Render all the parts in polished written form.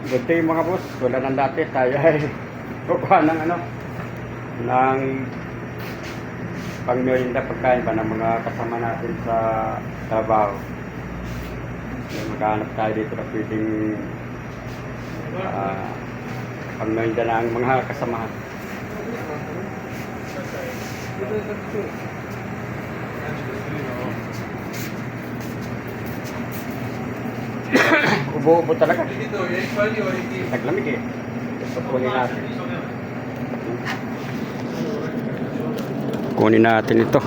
Good day mga boss, wala nang dati tayo ay kukuha ng ng pang-merienda pagkain pa ng mga kasama natin sa trabaho. Maghanap tayo dito na pwedeng pang-merienda ng mga kasamahan. Ubo-ubo talaga. Naglamig eh. Kunin natin. Kunin natin ito.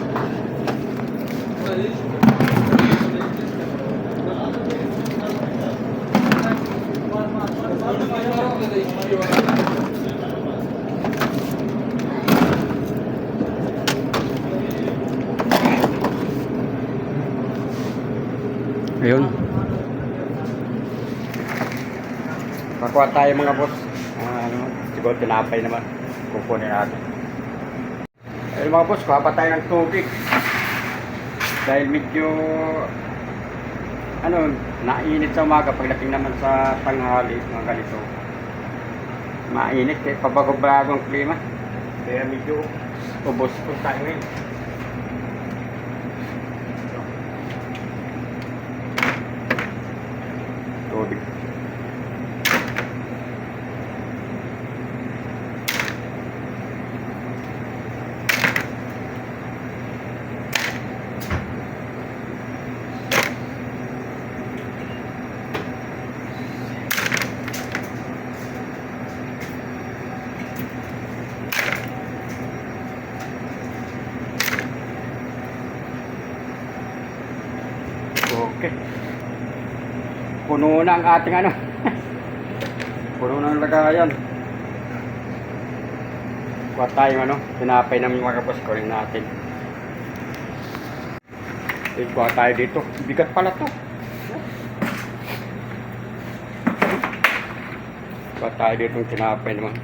Ayun. Pakuha tayo mga boss. Siguro tinapay naman. Kukunin natin. Ayun mga boss, kuha pa tayo ng tubig. Dahil medyo nainit sa umaga pagdating naman sa tanghali, mga ganito. Mainit eh, pabago-bago ang klima. Kaya medyo ubos po tayo ngayon. Tubig. Okay. Puno na ang ating puno na ang lagayan. Kuha tayong tinapay ng mga boss, kunin natin. Kuha tayo dito. Bigat pala to. Kuha tayo dito ng tinapay naman.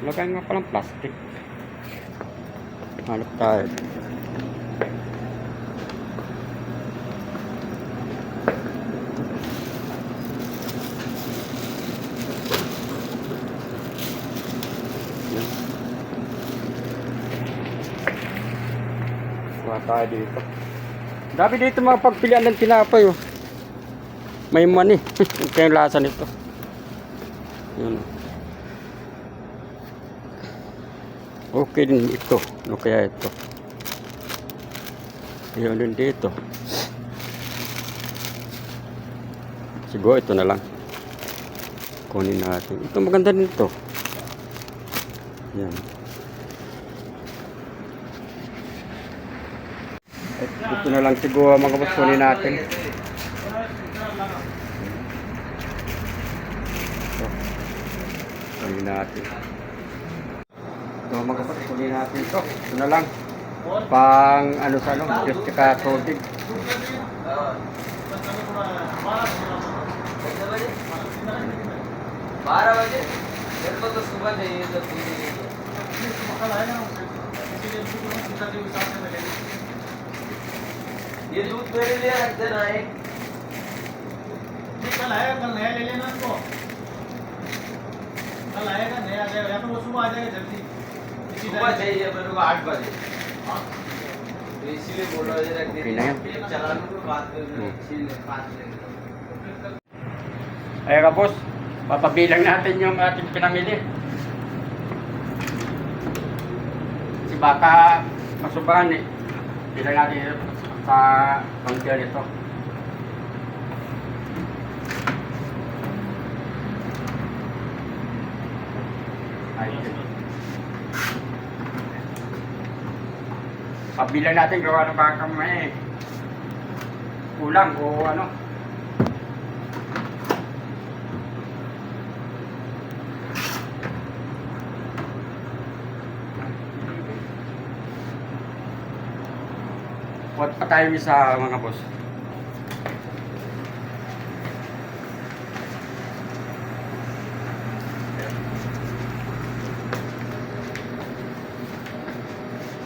Lagay nga palang plastic. Hanap tayo. Kuha tayo dito. Dami dito mga pagpilian ng tinapay. May mani. Ito yung lasa nito. Yun. Okay din ito. Ano kaya ito? Yun din dito. Siguro ito na lang. Kunin natin. Ito maganda din ito. Yan. Ito na lang siguro mga boss, kunin natin. Kunin natin. Ito mga boss, kunin natin ito. Ito na lang. Pang Diyos tsaka tubig. बारह बजे मेरे को तो सुबह चाहिए तो ये दूध मेरे लिए रख देना है कल आएगा, कल नया ले लेना उसको। कल आएगा नया आ जाएगा, या तो वो सुबह आ जाएगा जल्दी। सुबह चाहिए मेरे को 8 बजे। तो इसीलिए बोल रहा है रख देना चलाने को बात कर Ayan ka boss, papabilang natin yung ating pinamili. Kasi baka masubahan eh. Bilang natin sa counter nito. Ayun. Pabilang natin gawa ng baka may kulang o What pa tayo isa mga boss?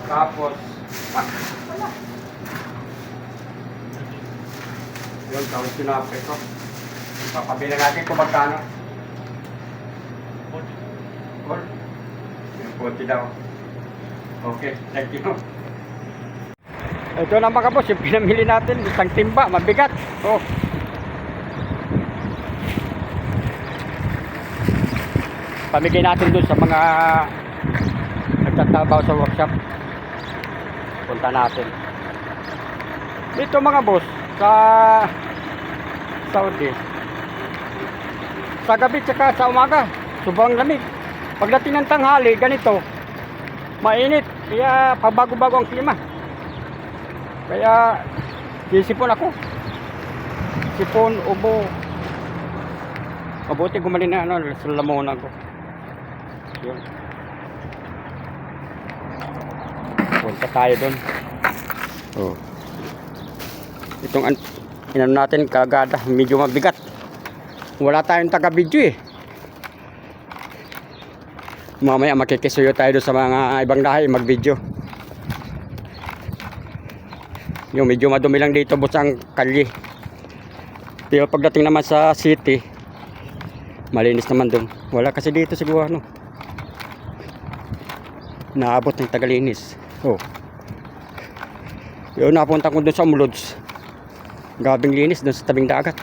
Tapos, Yun, tawag tinapay ko. Papabilang natin kung magkano. Cool. Yung puti daw. Okay, thank you. Ito na mga boss, yung pinamili natin, isang timba, mabigat. Oh. Pamigay natin dun sa mga nagtatrabaho sa workshop. Punta natin. Dito mga boss, sa Saudi, sa gabi tsaka sa umaga, sobrang lamig. Pagdating ng tanghali, ganito, mainit. Kaya pabago-bago ang klima. Kaya sisipon ako. Sipon, ubo. Mabuti gumaling na sa lamunan ko. Yun. Punta tayo doon. Oh. Itong inano natin kagada, medyo mabigat. Wala tayong taga-video eh. Mamaya makikisuyo tayo doon sa mga ibang lahi mag-video. Yung medyo madumi lang dito boss ang kalye. Pero pagdating naman sa city, malinis naman doon. Wala kasi dito siguro ano. Naabot ng tagalinis. Oh. Yun, napunta ko doon sa Umlods. Gabing linis doon sa tabing dagat.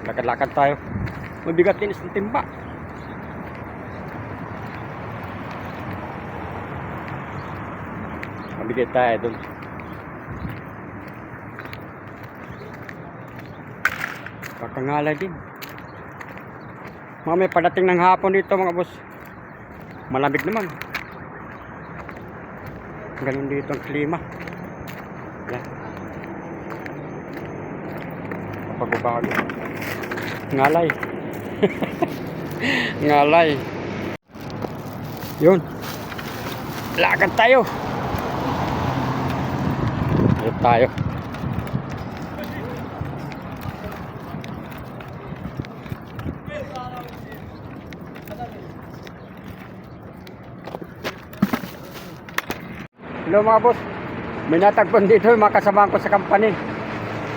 Lakad-lakad tayo. Mabigat din isang timba. Mabigat tayo doon. Kakangalay din. Mamaya padating ng hapon dito mga boss. Malamig naman. Ganun dito ang klima. Yan. Pagbabago. Ngalay. Ngalay. Yun. Lakad tayo. Ayun tayo. Hello mga boss. May natagpon dito yung mga kasamahan ko sa company.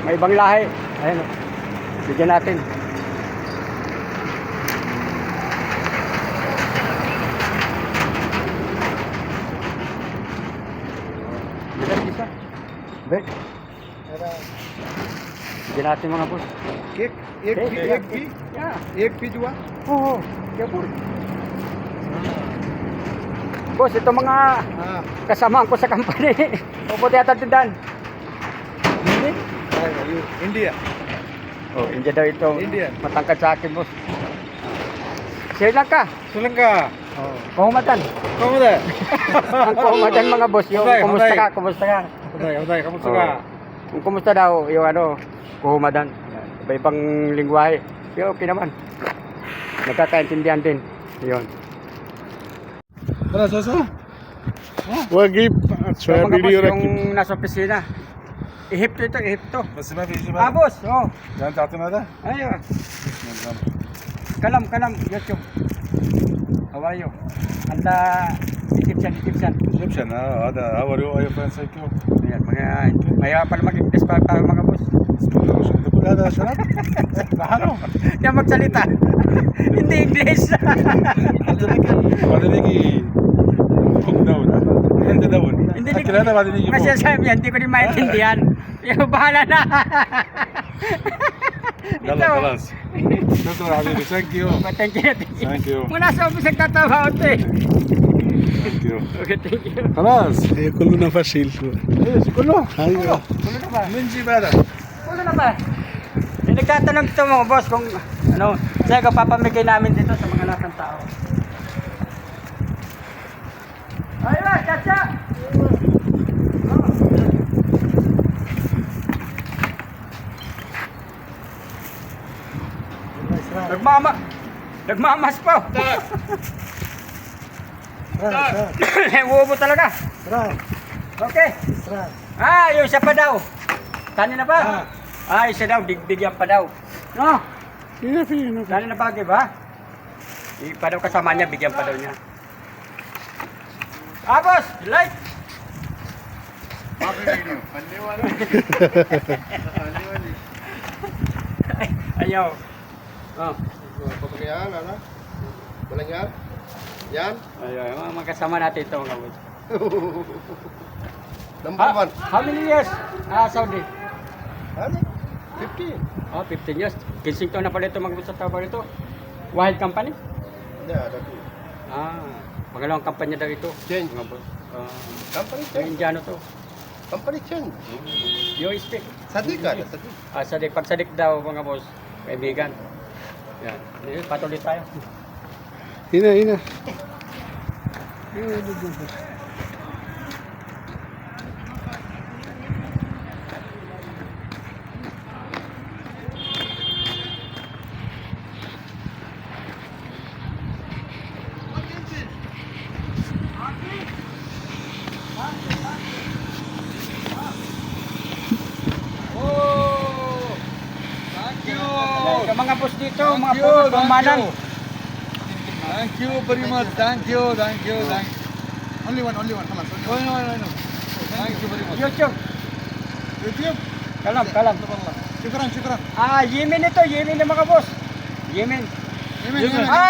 May ibang lahi. Ayun. Bigyan natin. Bet. Bigyan natin mga boss. एक एक एक भी भी, एक भी Yeah. एक भी दुआ Oo. Careful. Boss, ito mga हाँ kasamahan ko sa company. Mabuti yata tindahan. Hindi? India Oh, India daw ito. Indian. Matangkad sa akin, boss. Sri Lanka. Sri Lanka Oh. Kuhumatan. कौन है Ang kuhumatan mga boss. Yung Huday, kumusta huday. ka, kumusta ka. उदय kamu Oh. suka Kung kumusta daw, yung ano, kuhumadan. Iba-ibang lingwahe. Yung okay naman. Nagkakaintindihan din. Yun. Tara Soso wagi So, mga boss, yung nasa opisina. Ehipto ito, Ehipto. बस मैं भेजी Ah, boss. Oh. जान चाहते ना था Ayun. Kalam, YouTube. How are you? Anda, Egyptian. Egyptian هذا how are you are you fine thank you Ayan, maya pala mag-English pa tayo mga boss. تقول هذا شراب لحاله Kaya magsalita. Hindi English. بعدين يجي فوق دولة انت دول Hindi اكل هذا بعدين يجي Kasi فوق sabi yan, hindi ko rin maintindihan. Yung bahala na. يلا خلاص شكرا حبيبي ثانك يو Thank you. ثانك يو Muna sa office nagtatrabaho ito eh. ثانك يو Okay, thank you. خلاص هي كلنا فشل ايش كله ايوه Kulo na ba? من جيب هذا Kulo na ba? Nagtatanong ito mga boss kung ano, sa'yo papamigay namin dito sa mga lasang tao. Ayun, Chacha! Nagmamas pa. Ubo talaga. Okay. Yung isa pa daw. Kanina pa? Isa daw, bigyan pa daw. No? Kanina pa, di ba? Pa daw kasama niya, bigyan pa daw niya. Ah, boss! Light! Ayaw. Oh. Papagayan, ano? Walang yan? Yan? Ayaw, mga kasama natin ito mga boss. Number one. How many years? Saudi? Ano? 15. Oh, 15 years. Kensington na pala ito mga boss sa trabaho ito. Wild company? Yeah, dati. Pangalawang kampanya daw ito. Change. Mga boss. Company Yung change. Indiano to. Company change. You speak. Sadik ka, sadik. Sadik. Pag sadik daw mga boss, kaibigan. Yan. Patuloy tayo. Hina. Yung mga boss dito, mga pamanan. Thank you very much. Thank you. Only one. Halas. No. Thank you very much. YouTube. YouTube. Kalam. Syukran. Yemen ito. Yemen yung mga boss. Yemen. Yemen.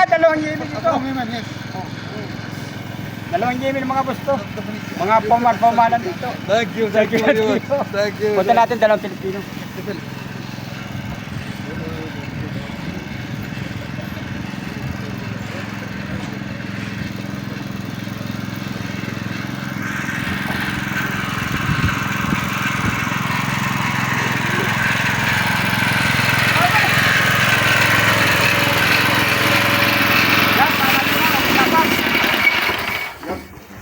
Dalawang Yemen ito. Yemen, yes. Dalawang Yemen mga boss to. Mga pamanan dito. Thank you very much. Thank you. Punta natin dalawang Pilipino.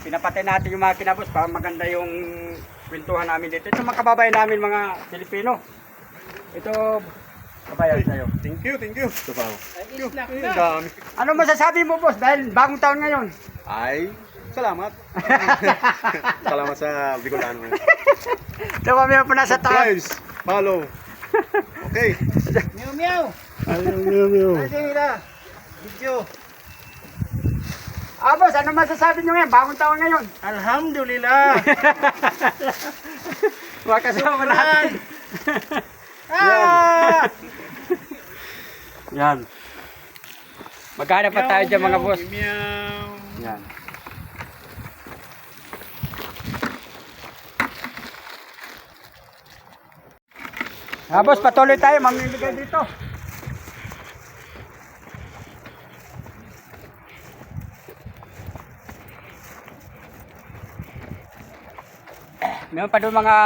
Pinapatay natin yung mga kinabos para maganda yung kwentuhan namin dito. Ito mga kababayan namin mga Pilipino. Ito, kabayan sa'yo. Thank you. Ito pa ako. Dami. Ano masasabi mo boss dahil bagong taon ngayon? Ay, salamat. Salamat sa Bicolano. Ito kami po nasa taas. Subscribe, follow. Okay. Meow. Video. Boss, ano masasabi nyo ngayon? Bagong taon ngayon. Alhamdulillah. Mga kasama natin. Yan. Magkano pa tayo dyan mga boss? Yan. Boss, patuloy tayo. Mamimigay dito. Meron pa doon mga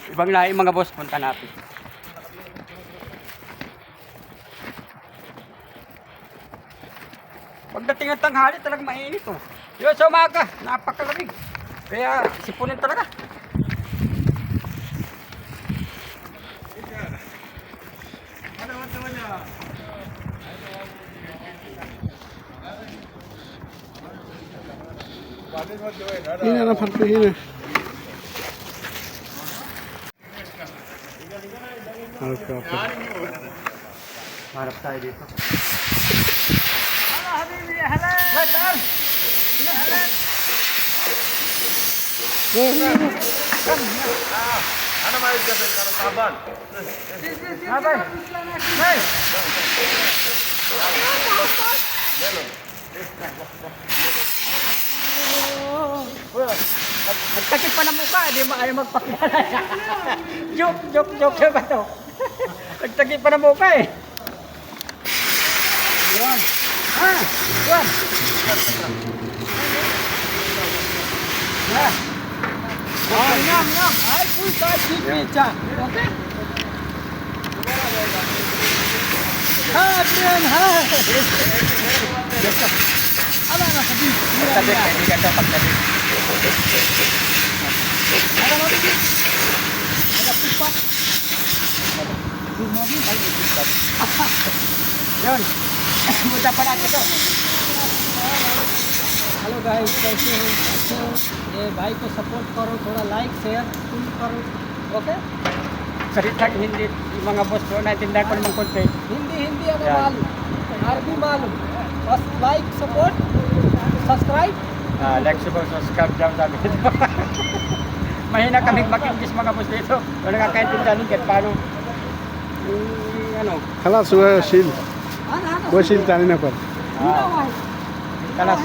ibang lahi mga boss, punta natin. Pagdating ng tanghali talagang mainit oh. Yun sa umaga, napakalamig. Kaya sipunin talaga. Hina na parte hina. Okay. Harap tayo dito. Hala, habibi, hala! Batal! Hala! Ano may kasi karataban? Abay! Nay! Nagtakip pa ng mukha, di ba ayaw magpakilala? Joke ba to? Nagtakip pa ng mukha eh. Yan. Yan. Nyam. Ay, puta, pizza. Okay? Brian, Ala na sabi. Pagtadik, kaibigan daw pagtadik. Ada mo dito? Ada pipa. Bumagi ay pipa. Yan. Punta pa natin ito. Hello guys कैसे हो अच्छे हो ये भाई को सपोर्ट करो थोड़ा like share full करो okay salita hindi yung mga boss ko naintindihan ko naman konti Hindi ako Yan. mahal. आरबी मालूम बस like support subscribe Like, subscribe dyan sabi dito. Mahina kaming mag-English mga boss dito. Wala nga kaintindihan nun kahit paano. Ano? खलास हुआ शील आना वो शील जाने पर Kalas.